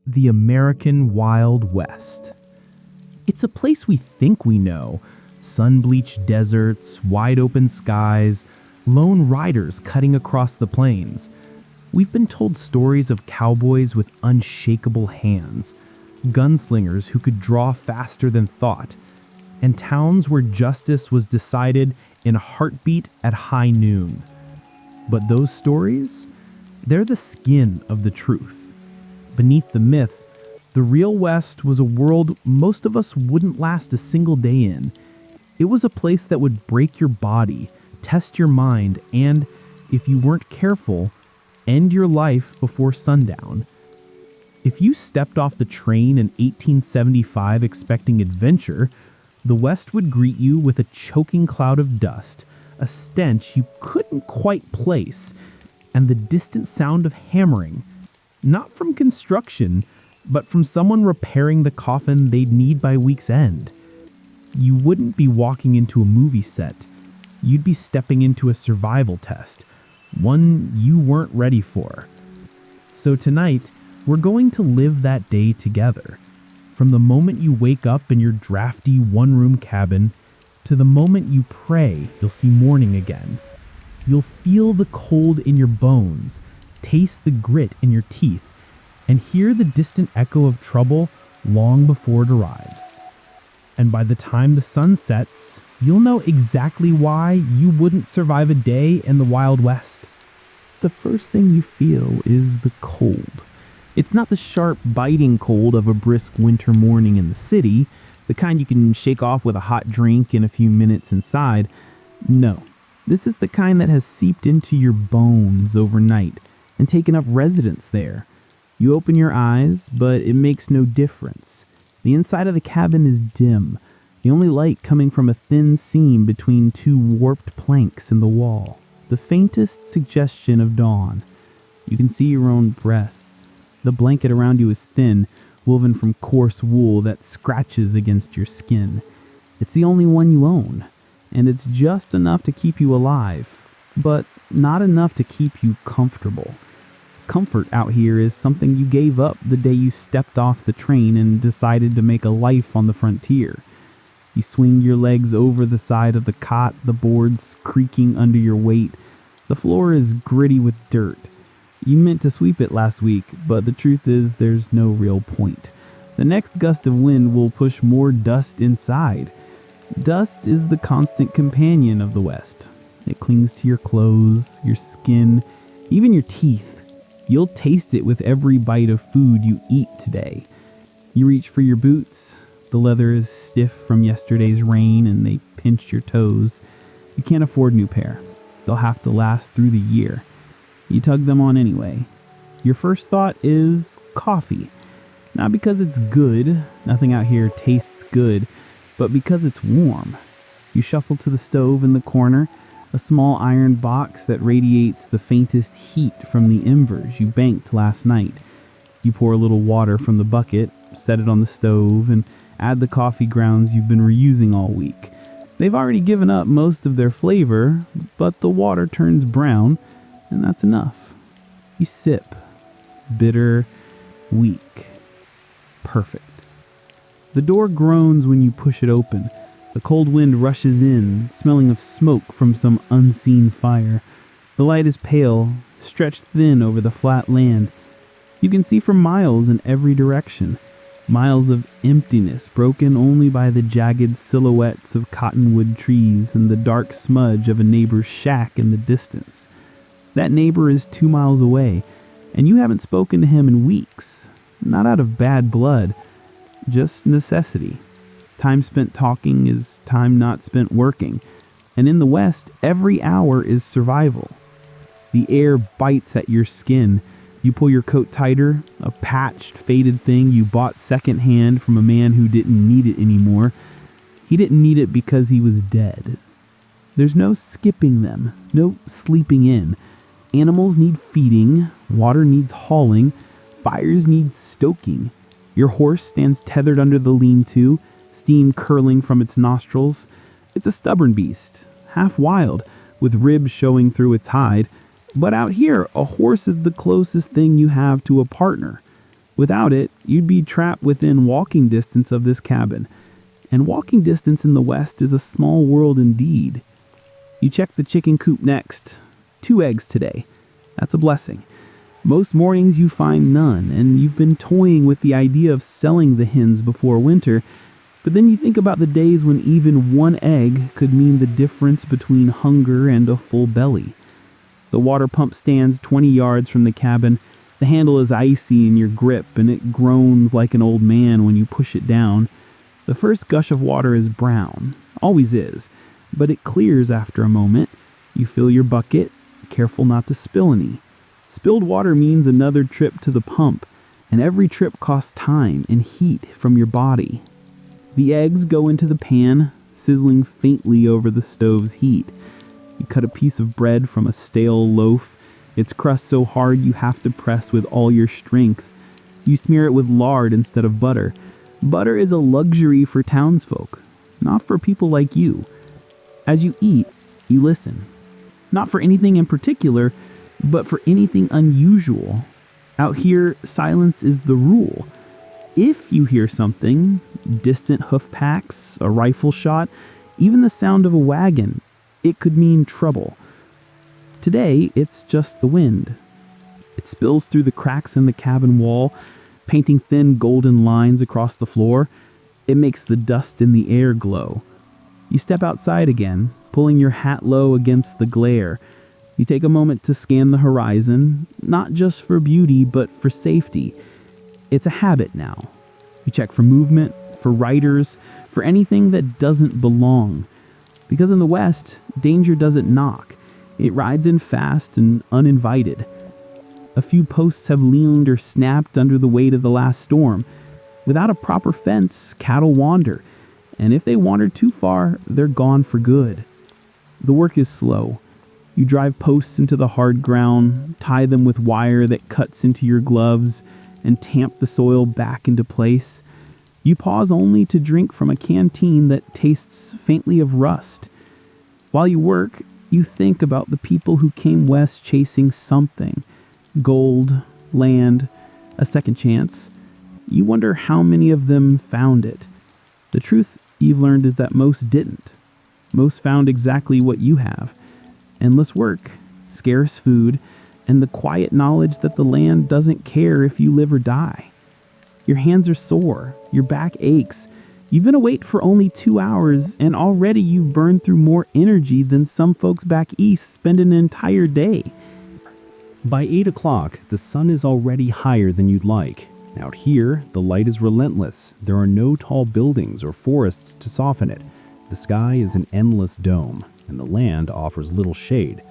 the American Wild West. It's a place we think we know. Sun-bleached deserts, wide-open skies, lone riders cutting across the plains. We've been told stories of cowboys with unshakable hands, gunslingers who could draw faster than thought, and towns where justice was decided in a heartbeat at high noon. But those stories? They're the skin of the truth. Beneath the myth, the real West was a world most of us wouldn't last a single day in. It was a place that would break your body, test your mind, and, if you weren't careful, end your life before sundown. If you stepped off the train in 1875 expecting adventure, the West would greet you with a choking cloud of dust, a stench you couldn't quite place, and the distant sound of hammering, not from construction, but from someone repairing the coffin they'd need by week's end. You wouldn't be walking into a movie set. You'd be stepping into a survival test, one you weren't ready for. So tonight, we're going to live that day together. From the moment you wake up in your drafty one-room cabin to the moment you pray you'll see morning again. You'll feel the cold in your bones, taste the grit in your teeth, and hear the distant echo of trouble long before it arrives. And by the time the sun sets, you'll know exactly why you wouldn't survive a day in the Wild West. The first thing you feel is the cold. It's not the sharp, biting cold of a brisk winter morning in the city, the kind you can shake off with a hot drink in a few minutes inside. No, this is the kind that has seeped into your bones overnight and taken up residence there. You open your eyes, but it makes no difference. The inside of the cabin is dim, the only light coming from a thin seam between two warped planks in the wall, the faintest suggestion of dawn. You can see your own breath. The blanket around you is thin, woven from coarse wool that scratches against your skin. It's the only one you own, and it's just enough to keep you alive, but not enough to keep you comfortable. Comfort out here is something you gave up the day you stepped off the train and decided to make a life on the frontier. You swing your legs over the side of the cot, the boards creaking under your weight. The floor is gritty with dirt. You meant to sweep it last week, but the truth is there's no real point. The next gust of wind will push more dust inside. Dust is the constant companion of the West. It clings to your clothes, your skin, even your teeth. You'll taste it with every bite of food you eat today. You reach for your boots. The leather is stiff from yesterday's rain and they pinch your toes. You can't afford new pair. They'll have to last through the year. You tug them on anyway. Your first thought is coffee. Not because it's good, nothing out here tastes good, but because it's warm. You shuffle to the stove in the corner, a small iron box that radiates the faintest heat from the embers you banked last night. You pour a little water from the bucket, set it on the stove, and add the coffee grounds you've been reusing all week. They've already given up most of their flavor, but the water turns brown, and that's enough. You sip. Bitter, weak, perfect. The door groans when you push it open. The cold wind rushes in, smelling of smoke from some unseen fire. The light is pale, stretched thin over the flat land. You can see for miles in every direction. Miles of emptiness broken only by the jagged silhouettes of cottonwood trees and the dark smudge of a neighbor's shack in the distance. That neighbor is 2 miles away, and you haven't spoken to him in weeks. Not out of bad blood, just necessity. Time spent talking is time not spent working, and in the West, every hour is survival. The air bites at your skin. You pull your coat tighter, a patched, faded thing you bought secondhand from a man who didn't need it anymore. He didn't need it because he was dead. There's no skipping them, no sleeping in. Animals need feeding, water needs hauling, fires need stoking. Your horse stands tethered under the lean-to, steam curling from its nostrils. It's a stubborn beast, half wild, with ribs showing through its hide. But out here, a horse is the closest thing you have to a partner. Without it, you'd be trapped within walking distance of this cabin. And walking distance in the West is a small world indeed. You check the chicken coop next. 2 eggs today. That's a blessing. Most mornings you find none, and you've been toying with the idea of selling the hens before winter, but then you think about the days when even 1 egg could mean the difference between hunger and a full belly. The water pump stands 20 yards from the cabin. The handle is icy in your grip, and it groans like an old man when you push it down. The first gush of water is brown, always is, but it clears after a moment. You fill your bucket, careful not to spill any. Spilled water means another trip to the pump, and every trip costs time and heat from your body. The eggs go into the pan, sizzling faintly over the stove's heat. You cut a piece of bread from a stale loaf, its crust so hard you have to press with all your strength. You smear it with lard instead of butter. Butter is a luxury for townsfolk, not for people like you. As you eat, you listen. Not for anything in particular, but for anything unusual. Out here, silence is the rule. If you hear something, distant hoof packs, a rifle shot, even the sound of a wagon, it could mean trouble. Today, it's just the wind. It spills through the cracks in the cabin wall, painting thin golden lines across the floor. It makes the dust in the air glow. You step outside again, pulling your hat low against the glare. You take a moment to scan the horizon, not just for beauty, but for safety. It's a habit now. You check for movement, for riders, for anything that doesn't belong. Because in the West, danger doesn't knock. It rides in fast and uninvited. A few posts have leaned or snapped under the weight of the last storm. Without a proper fence, cattle wander. And if they wander too far, they're gone for good. The work is slow. You drive posts into the hard ground, tie them with wire that cuts into your gloves, and tamp the soil back into place. You pause only to drink from a canteen that tastes faintly of rust. While you work, you think about the people who came west chasing something. Gold, land, a second chance. You wonder how many of them found it. The truth you've learned is that most didn't. Most found exactly what you have. Endless work, scarce food, and the quiet knowledge that the land doesn't care if you live or die. Your hands are sore, your back aches. You've been awake for only 2 hours, and already you've burned through more energy than some folks back east spend an entire day. By 8 o'clock, the sun is already higher than you'd like. Out here, the light is relentless. There are no tall buildings or forests to soften it. The sky is an endless dome, and the land offers little shade.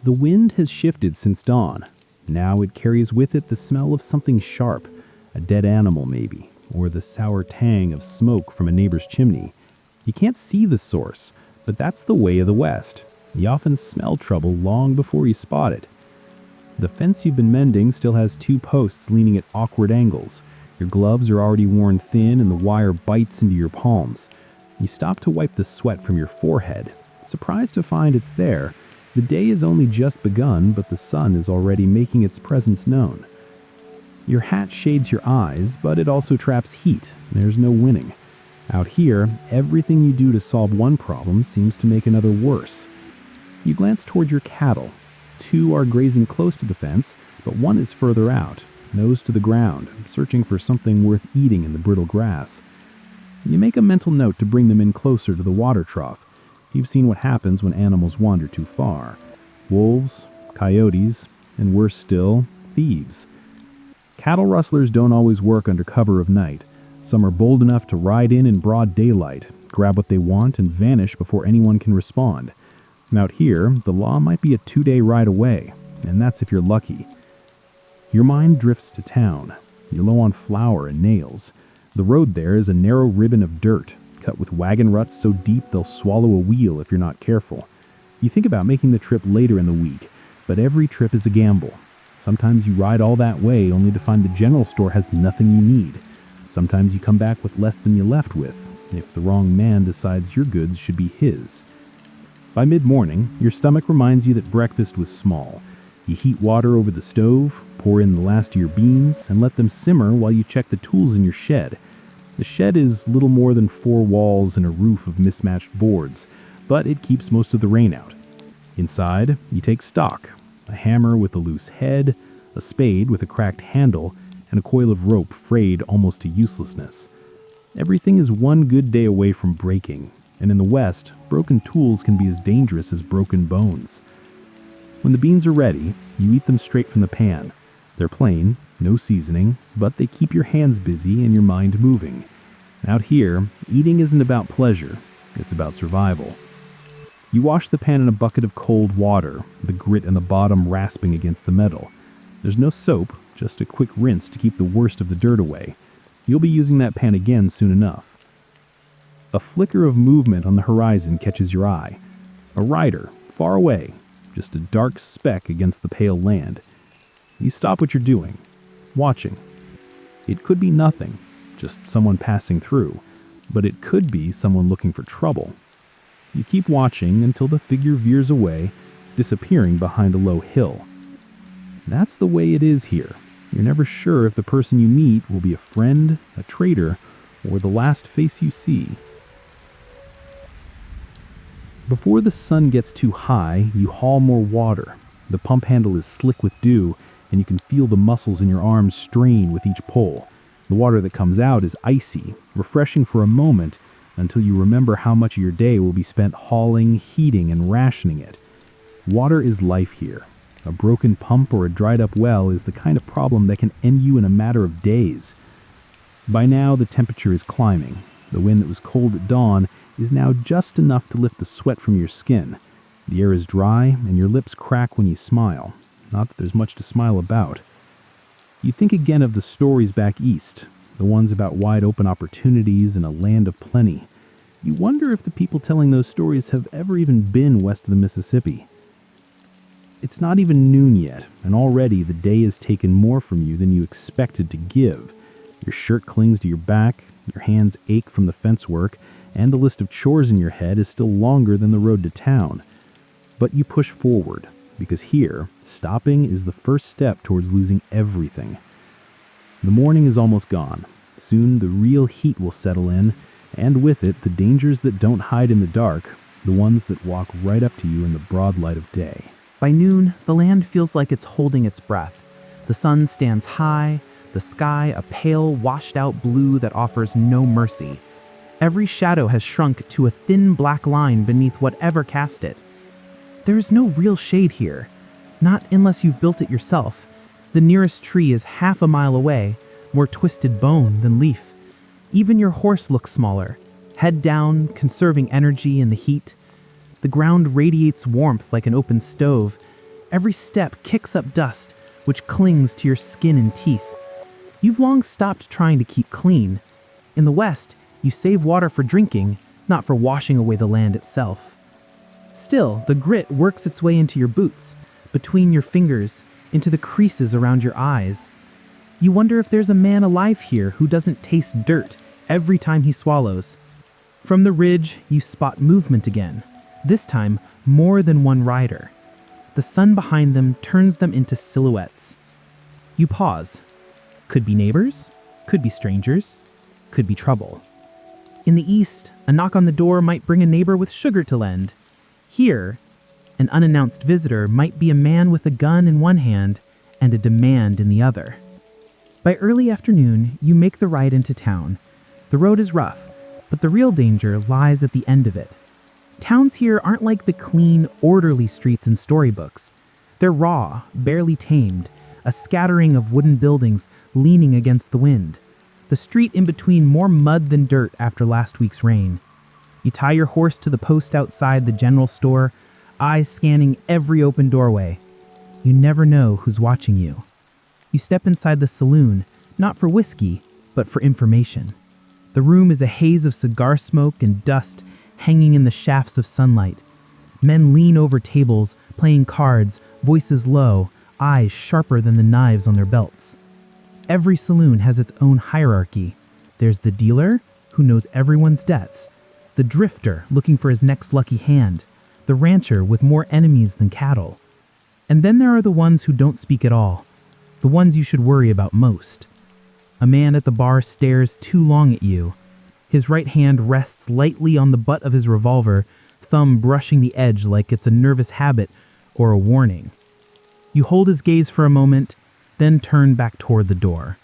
The wind has shifted since dawn. Now it carries with it the smell of something sharp, a dead animal maybe, or the sour tang of smoke from a neighbor's chimney. You can't see the source, but that's the way of the West. You often smell trouble long before you spot it. The fence you've been mending still has 2 posts leaning at awkward angles. Your gloves are already worn thin and the wire bites into your palms. You stop to wipe the sweat from your forehead, surprised to find it's there. The day has only just begun, but the sun is already making its presence known. Your hat shades your eyes, but it also traps heat. There's no winning. Out here, everything you do to solve one problem seems to make another worse. You glance toward your cattle. 2 are grazing close to the fence, but 1 is further out, nose to the ground, searching for something worth eating in the brittle grass. You make a mental note to bring them in closer to the water trough. You've seen what happens when animals wander too far. Wolves, coyotes, and worse still, thieves. Cattle rustlers don't always work under cover of night. Some are bold enough to ride in broad daylight, grab what they want, and vanish before anyone can respond. Out here, the law might be a 2-day ride away, and that's if you're lucky. Your mind drifts to town. You're low on flour and nails. The road there is a narrow ribbon of dirt, cut with wagon ruts so deep they'll swallow a wheel if you're not careful. You think about making the trip later in the week, but every trip is a gamble. Sometimes you ride all that way only to find the general store has nothing you need. Sometimes you come back with less than you left with, if the wrong man decides your goods should be his. By mid-morning, your stomach reminds you that breakfast was small. You heat water over the stove, pour in the last of your beans, and let them simmer while you check the tools in your shed. The shed is little more than 4 walls and a roof of mismatched boards, but it keeps most of the rain out. Inside, you take stock: a hammer with a loose head, a spade with a cracked handle, and a coil of rope frayed almost to uselessness. Everything is one good day away from breaking, and in the West, broken tools can be as dangerous as broken bones. When the beans are ready, you eat them straight from the pan. They're plain, no seasoning, but they keep your hands busy and your mind moving. Out here, eating isn't about pleasure, it's about survival. You wash the pan in a bucket of cold water, the grit in the bottom rasping against the metal. There's no soap, just a quick rinse to keep the worst of the dirt away. You'll be using that pan again soon enough. A flicker of movement on the horizon catches your eye. A rider, far away, just a dark speck against the pale land. You stop what you're doing, watching. It could be nothing, just someone passing through, but it could be someone looking for trouble. You keep watching until the figure veers away, disappearing behind a low hill. That's the way it is here. You're never sure if the person you meet will be a friend, a traitor, or the last face you see. Before the sun gets too high, you haul more water. The pump handle is slick with dew, and you can feel the muscles in your arms strain with each pull. The water that comes out is icy, refreshing for a moment, until you remember how much of your day will be spent hauling, heating, and rationing it. Water is life here. A broken pump or a dried-up well is the kind of problem that can end you in a matter of days. By now, the temperature is climbing. The wind that was cold at dawn is now just enough to lift the sweat from your skin. The air is dry, and your lips crack when you smile. Not that there's much to smile about. You think again of the stories back east, the ones about wide-open opportunities and a land of plenty. You wonder if the people telling those stories have ever even been west of the Mississippi. It's not even noon yet, and already the day has taken more from you than you expected to give. Your shirt clings to your back, your hands ache from the fence work, and the list of chores in your head is still longer than the road to town. But you push forward, because here, stopping is the first step towards losing everything. The morning is almost gone. Soon the real heat will settle in, and with it the dangers that don't hide in the dark, the ones that walk right up to you in the broad light of day. By noon, the land feels like it's holding its breath. The sun stands high, the sky a pale, washed-out blue that offers no mercy. Every shadow has shrunk to a thin black line beneath whatever cast it. There is no real shade here, not unless you've built it yourself. The nearest tree is half a mile away, more twisted bone than leaf. Even your horse looks smaller, head down, conserving energy in the heat. The ground radiates warmth like an open stove. Every step kicks up dust, which clings to your skin and teeth. You've long stopped trying to keep clean. In the West, you save water for drinking, not for washing away the land itself. Still, the grit works its way into your boots, between your fingers, into the creases around your eyes. You wonder if there's a man alive here who doesn't taste dirt every time he swallows. From the ridge, you spot movement again, this time more than one rider. The sun behind them turns them into silhouettes. You pause. Could be neighbors, could be strangers, could be trouble. In the east, a knock on the door might bring a neighbor with sugar to lend. Here, an unannounced visitor might be a man with a gun in one hand and a demand in the other. By early afternoon, you make the ride into town. The road is rough, but the real danger lies at the end of it. Towns here aren't like the clean, orderly streets in storybooks. They're raw, barely tamed, a scattering of wooden buildings leaning against the wind. The street in between more mud than dirt after last week's rain. You tie your horse to the post outside the general store, eyes scanning every open doorway. You never know who's watching you. You step inside the saloon, not for whiskey, but for information. The room is a haze of cigar smoke and dust hanging in the shafts of sunlight. Men lean over tables, playing cards, voices low, eyes sharper than the knives on their belts. Every saloon has its own hierarchy. There's the dealer, who knows everyone's debts, the drifter looking for his next lucky hand, the rancher with more enemies than cattle. And then there are the ones who don't speak at all, the ones you should worry about most. A man at the bar stares too long at you. His right hand rests lightly on the butt of his revolver, thumb brushing the edge like it's a nervous habit or a warning. You hold his gaze for a moment, then turn back toward the door.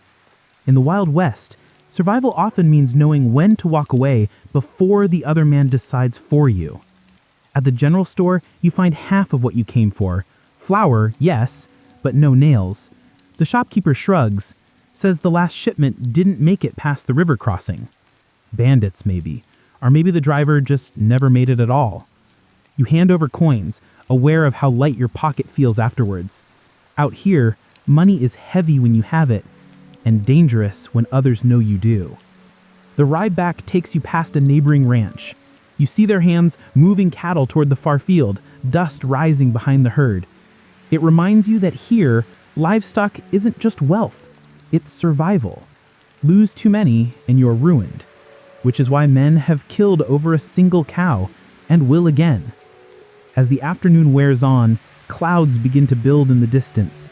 In the Wild West, survival often means knowing when to walk away before the other man decides for you. At the general store, you find half of what you came for. Flour, yes, but no nails. The shopkeeper shrugs, says the last shipment didn't make it past the river crossing. Bandits, maybe. Or maybe the driver just never made it at all. You hand over coins, aware of how light your pocket feels afterwards. Out here, money is heavy when you have it, and dangerous when others know you do. The ride back takes you past a neighboring ranch. You see their hands moving cattle toward the far field, dust rising behind the herd. It reminds you that here, livestock isn't just wealth, it's survival. Lose too many and you're ruined, which is why men have killed over a single cow and will again. As the afternoon wears on, clouds begin to build in the distance.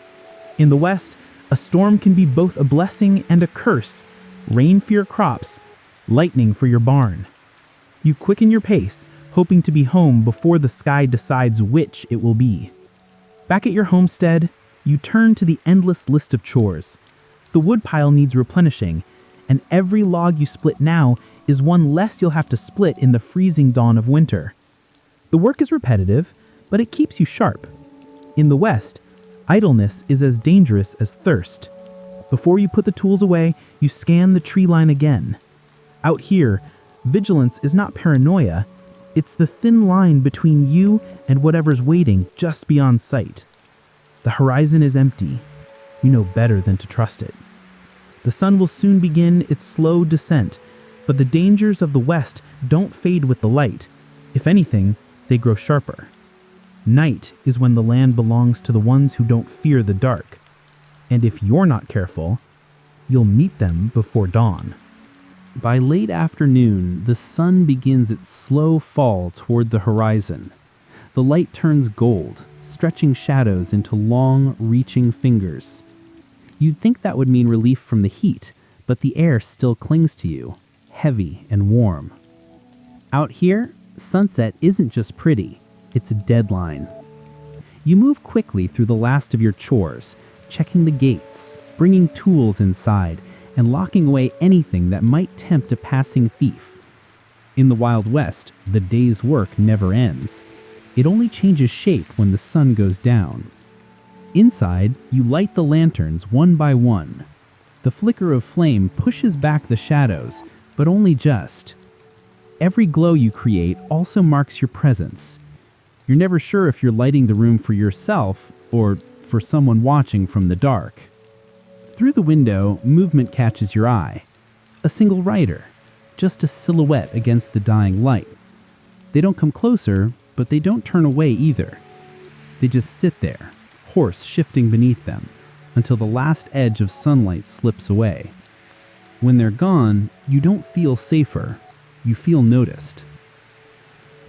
In the west, a storm can be both a blessing and a curse. Rain for your crops, lightning for your barn. You quicken your pace, hoping to be home before the sky decides which it will be. Back at your homestead, you turn to the endless list of chores. The woodpile needs replenishing, and every log you split now is one less you'll have to split in the freezing dawn of winter. The work is repetitive, but it keeps you sharp. In the West, idleness is as dangerous as thirst. Before you put the tools away, you scan the tree line again. Out here, vigilance is not paranoia, it's the thin line between you and whatever's waiting just beyond sight. The horizon is empty. You know better than to trust it. The sun will soon begin its slow descent, but the dangers of the West don't fade with the light. If anything, they grow sharper. Night is when the land belongs to the ones who don't fear the dark. And if you're not careful, you'll meet them before dawn. By late afternoon, the sun begins its slow fall toward the horizon. The light turns gold, stretching shadows into long, reaching fingers. You'd think that would mean relief from the heat, but the air still clings to you, heavy and warm. Out here, sunset isn't just pretty, it's a deadline. You move quickly through the last of your chores, checking the gates, bringing tools inside, and locking away anything that might tempt a passing thief. In the Wild West, the day's work never ends. It only changes shape when the sun goes down. Inside, you light the lanterns one by one. The flicker of flame pushes back the shadows, but only just. Every glow you create also marks your presence. You're never sure if you're lighting the room for yourself or for someone watching from the dark. Through the window, movement catches your eye. A single rider, just a silhouette against the dying light. They don't come closer, but they don't turn away either. They just sit there, horse shifting beneath them, until the last edge of sunlight slips away. When they're gone, you don't feel safer. You feel noticed.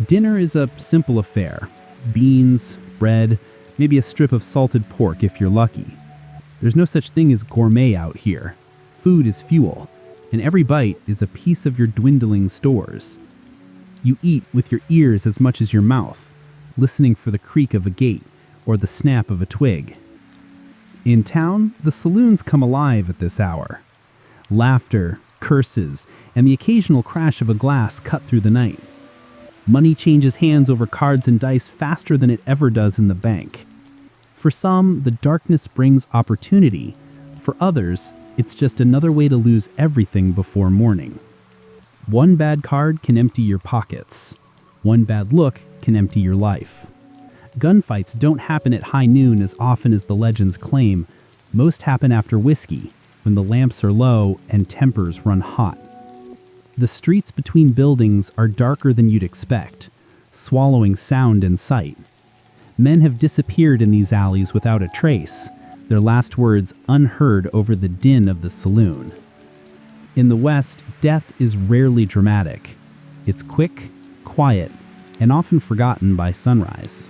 Dinner is a simple affair. Beans, bread, maybe a strip of salted pork if you're lucky. There's no such thing as gourmet out here. Food is fuel, and every bite is a piece of your dwindling stores. You eat with your ears as much as your mouth, listening for the creak of a gate or the snap of a twig. In town, the saloons come alive at this hour. Laughter, curses, and the occasional crash of a glass cut through the night. Money changes hands over cards and dice faster than it ever does in the bank. For some, the darkness brings opportunity. For others, it's just another way to lose everything before morning. One bad card can empty your pockets. One bad look can empty your life. Gunfights don't happen at high noon as often as the legends claim. Most happen after whiskey, when the lamps are low and tempers run hot. The streets between buildings are darker than you'd expect, swallowing sound and sight. Men have disappeared in these alleys without a trace, their last words unheard over the din of the saloon. In the West, death is rarely dramatic. It's quick, quiet, and often forgotten by sunrise.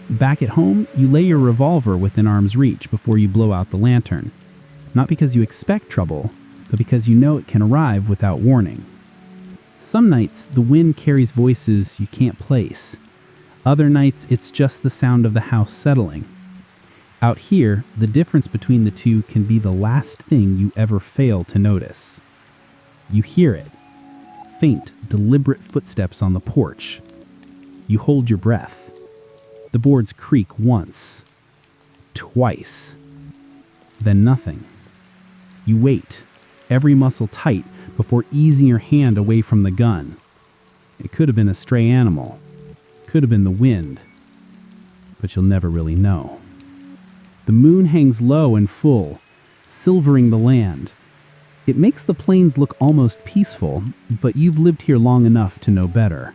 Back at home, you lay your revolver within arm's reach before you blow out the lantern. Not because you expect trouble, but because you know it can arrive without warning. Some nights, the wind carries voices you can't place. Other nights, it's just the sound of the house settling. Out here, the difference between the two can be the last thing you ever fail to notice. You hear it. Faint, deliberate footsteps on the porch. You hold your breath. The boards creak once. Twice. Then nothing. You wait, every muscle tight, before easing your hand away from the gun. It could have been a stray animal. Could have been the wind. But you'll never really know. The moon hangs low and full, silvering the land. It makes the plains look almost peaceful, but you've lived here long enough to know better.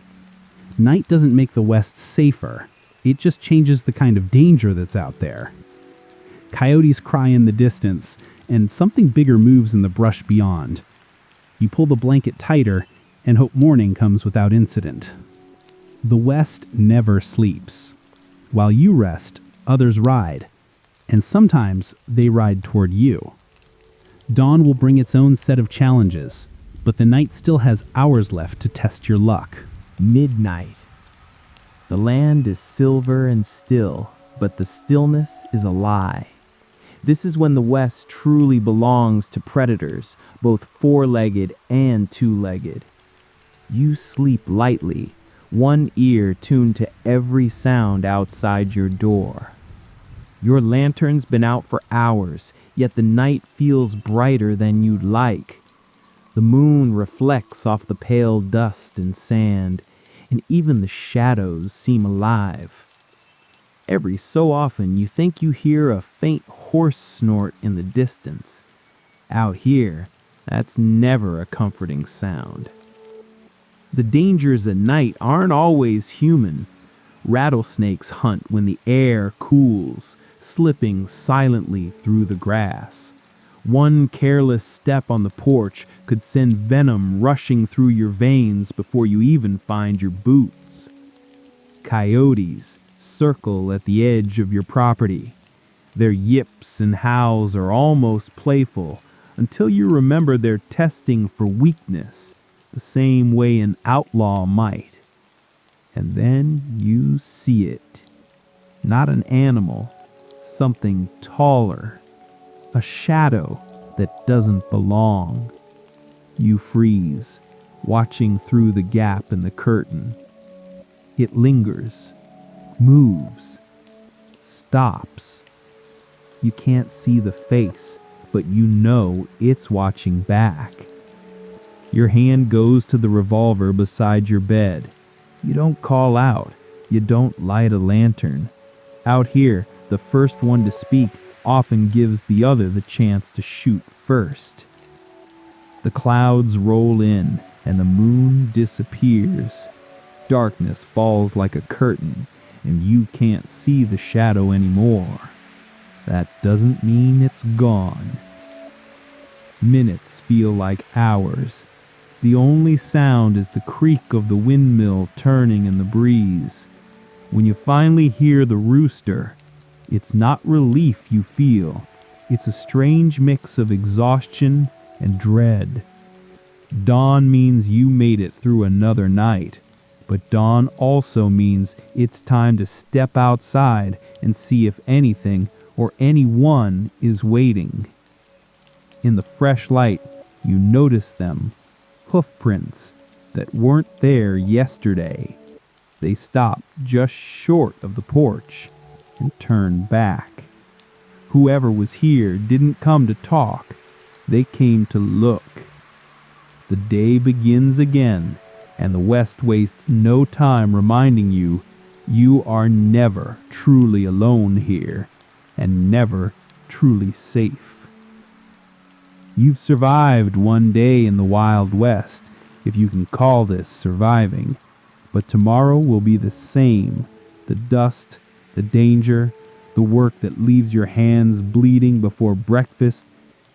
Night doesn't make the West safer. It just changes the kind of danger that's out there. Coyotes cry in the distance, and something bigger moves in the brush beyond. You pull the blanket tighter and hope morning comes without incident. The West never sleeps. While you rest, others ride, and sometimes they ride toward you. Dawn will bring its own set of challenges, but the night still has hours left to test your luck. Midnight. The land is silver and still, but the stillness is a lie. This is when the West truly belongs to predators, both four-legged and two-legged. You sleep lightly, one ear tuned to every sound outside your door. Your lantern's been out for hours, yet the night feels brighter than you'd like. The moon reflects off the pale dust and sand, and even the shadows seem alive. Every so often you think you hear a faint horse snort in the distance. Out here, that's never a comforting sound. The dangers at night aren't always human. Rattlesnakes hunt when the air cools, slipping silently through the grass. One careless step on the porch could send venom rushing through your veins before you even find your boots. Coyotes circle at the edge of your property. Their yips and howls are almost playful until you remember they're testing for weakness, the same way an outlaw might. And then you see it. Not an animal, something taller. A shadow that doesn't belong. You freeze, watching through the gap in the curtain. It lingers, moves, stops. You can't see the face, but you know it's watching back. Your hand goes to the revolver beside your bed. You don't call out. You don't light a lantern. Out here, the first one to speak often gives the other the chance to shoot first. The clouds roll in, and the moon disappears. Darkness falls like a curtain, and you can't see the shadow anymore. That doesn't mean it's gone. Minutes feel like hours. The only sound is the creak of the windmill turning in the breeze. When you finally hear the rooster, it's not relief you feel. It's a strange mix of exhaustion and dread. Dawn means you made it through another night, but dawn also means it's time to step outside and see if anything or anyone is waiting. In the fresh light, you notice them, hoofprints that weren't there yesterday. They stop just short of the porch and turn back. Whoever was here didn't come to talk. They came to look. The day begins again, and the West wastes no time reminding you you are never truly alone here, and never truly safe. You've survived one day in the Wild West, if you can call this surviving, but tomorrow will be the same. The dust, the danger, the work that leaves your hands bleeding before breakfast,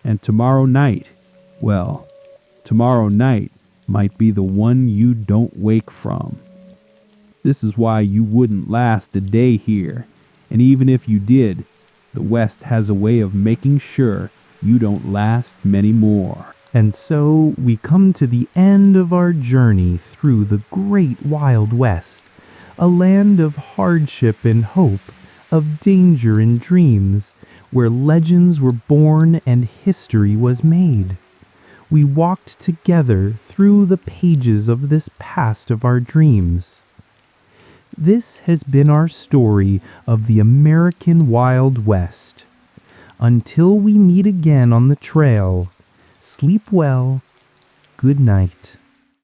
and tomorrow night, well, tomorrow night might be the one you don't wake from. This is why you wouldn't last a day here, And even if you did, the West has a way of making sure you don't last many more. And so we come to the end of our journey through the great Wild West, a land of hardship and hope, of danger and dreams, where legends were born and history was made. We walked together through the pages of this past of our dreams. This has been our story of the American Wild West. Until we meet again on the trail, sleep well, good night.